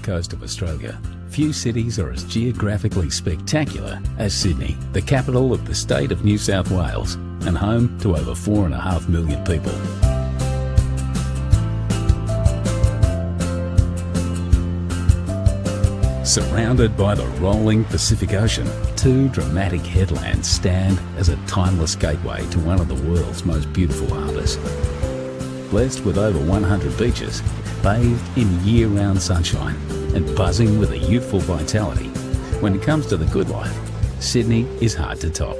coast of Australia, few cities are as geographically spectacular as Sydney, the capital of the state of New South Wales and home to over 4.5 million people. Surrounded by the rolling Pacific Ocean, two dramatic headlands stand as a timeless gateway to one of the world's most beautiful harbours. Blessed with over 100 beaches, bathed in year-round sunshine and buzzing with a youthful vitality, when it comes to the good life, Sydney is hard to top.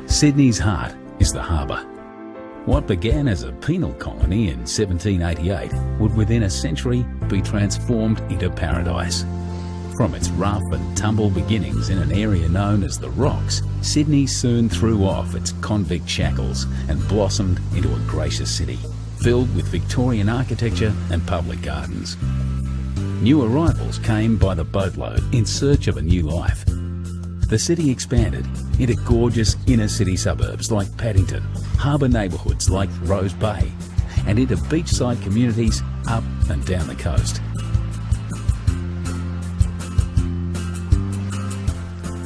Sydney's heart is the harbour. What began as a penal colony in 1788 would within a century be transformed into paradise. From its rough and tumble beginnings in an area known as the Rocks, Sydney soon threw off its convict shackles and blossomed into a gracious city, filled with Victorian architecture and public gardens. New arrivals came by the boatload in search of a new life. The city expanded into gorgeous inner-city suburbs like Paddington, harbour neighbourhoods like Rose Bay, and into beachside communities up and down the coast.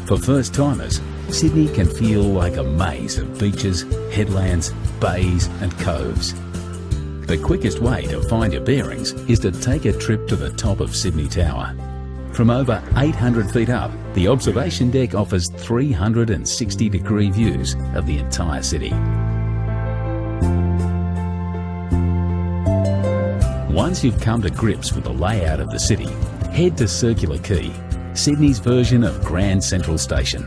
For first-timers, Sydney can feel like a maze of beaches, headlands, bays and coves. The quickest way to find your bearings is to take a trip to the top of Sydney Tower. From over 800 feet up, the observation deck offers 360-degree views of the entire city. Once you've come to grips with the layout of the city, head to Circular Quay, Sydney's version of Grand Central Station.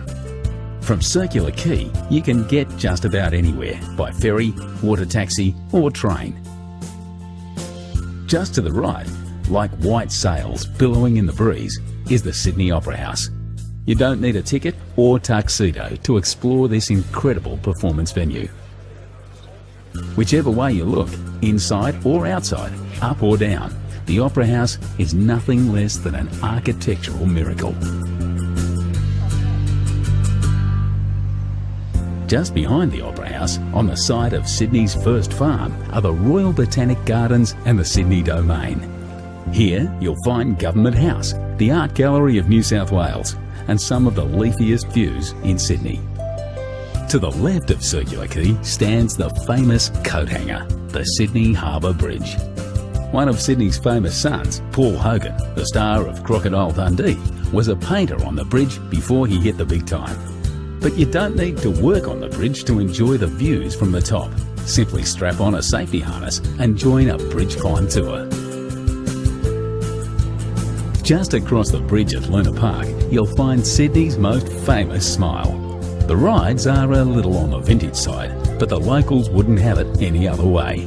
From Circular Quay, you can get just about anywhere by ferry, water taxi or train. Just to the right, like white sails billowing in the breeze, is the Sydney Opera House. You don't need a ticket or tuxedo to explore this incredible performance venue. Whichever way you look, inside or outside, up or down, the Opera House is nothing less than an architectural miracle. Just behind the Opera House, on the site of Sydney's first farm, are the Royal Botanic Gardens and the Sydney Domain. Here you'll find Government House, the Art Gallery of New South Wales, and some of the leafiest views in Sydney. To the left of Circular Quay stands the famous coat hanger, the Sydney Harbour Bridge. One of Sydney's famous sons, Paul Hogan, the star of Crocodile Dundee, was a painter on the bridge before he hit the big time. But you don't need to work on the bridge to enjoy the views from the top. Simply strap on a safety harness and join a bridge climb tour. Just across the bridge at Luna Park, you'll find Sydney's most famous smile. The rides are a little on the vintage side, but the locals wouldn't have it any other way.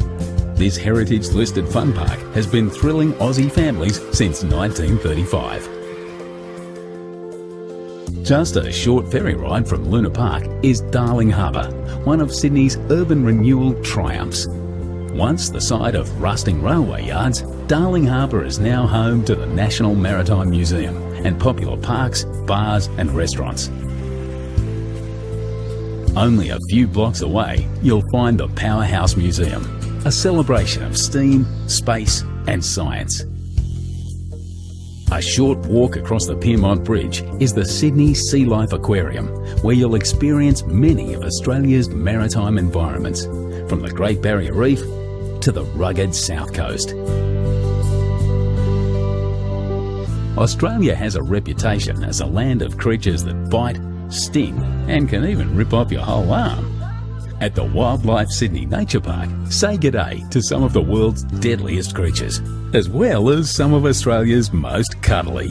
This heritage-listed fun park has been thrilling Aussie families since 1935. Just a short ferry ride from Luna Park is Darling Harbour, one of Sydney's urban renewal triumphs. Once the site of rusting railway yards, Darling Harbour is now home to the National Maritime Museum and popular parks, bars and restaurants. Only a few blocks away, you'll find the Powerhouse Museum, a celebration of steam, space and science. A short walk across the Pyrmont Bridge is the Sydney Sea Life Aquarium, where you'll experience many of Australia's maritime environments, from the Great Barrier Reef to the rugged South Coast. Australia has a reputation as a land of creatures that bite, sting and can even rip off your whole arm. At the Wildlife Sydney Nature Park, say g'day to some of the world's deadliest creatures, as well as some of Australia's most cuddly.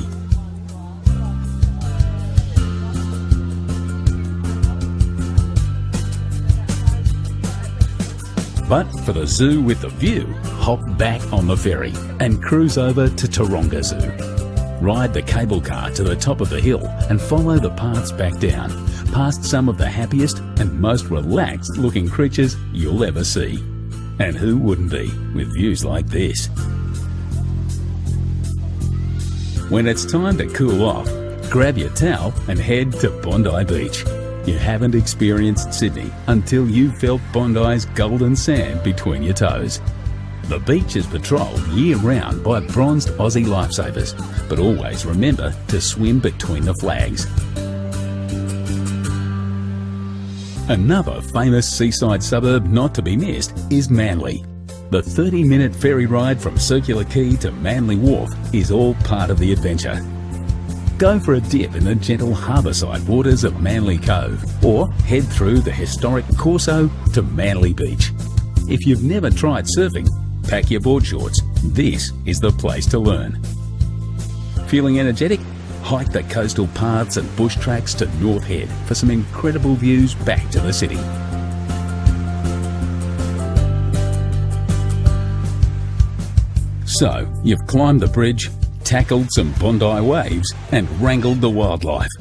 But for the zoo with the view, hop back on the ferry and cruise over to Taronga Zoo. Ride the cable car to the top of the hill and follow the paths back down, past some of the happiest and most relaxed looking creatures you'll ever see. And who wouldn't be with views like this? When it's time to cool off, grab your towel and head to Bondi Beach. You haven't experienced Sydney until you've felt Bondi's golden sand between your toes. The beach is patrolled year-round by bronzed Aussie lifesavers, but always remember to swim between the flags. Another famous seaside suburb not to be missed is Manly. The 30-minute ferry ride from Circular Quay to Manly Wharf is all part of the adventure. Go for a dip in the gentle harbourside waters of Manly Cove, or head through the historic Corso to Manly Beach. If you've never tried surfing, pack your board shorts. This is the place to learn. Feeling energetic? Hike the coastal paths and bush tracks to North Head for some incredible views back to the city. So, you've climbed the bridge, tackled some Bondi waves and wrangled the wildlife.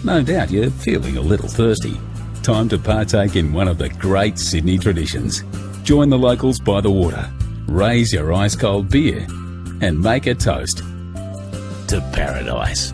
No doubt you're feeling a little thirsty. Time to partake in one of the great Sydney traditions. Join the locals by the water, raise your ice-cold beer and make a toast to paradise.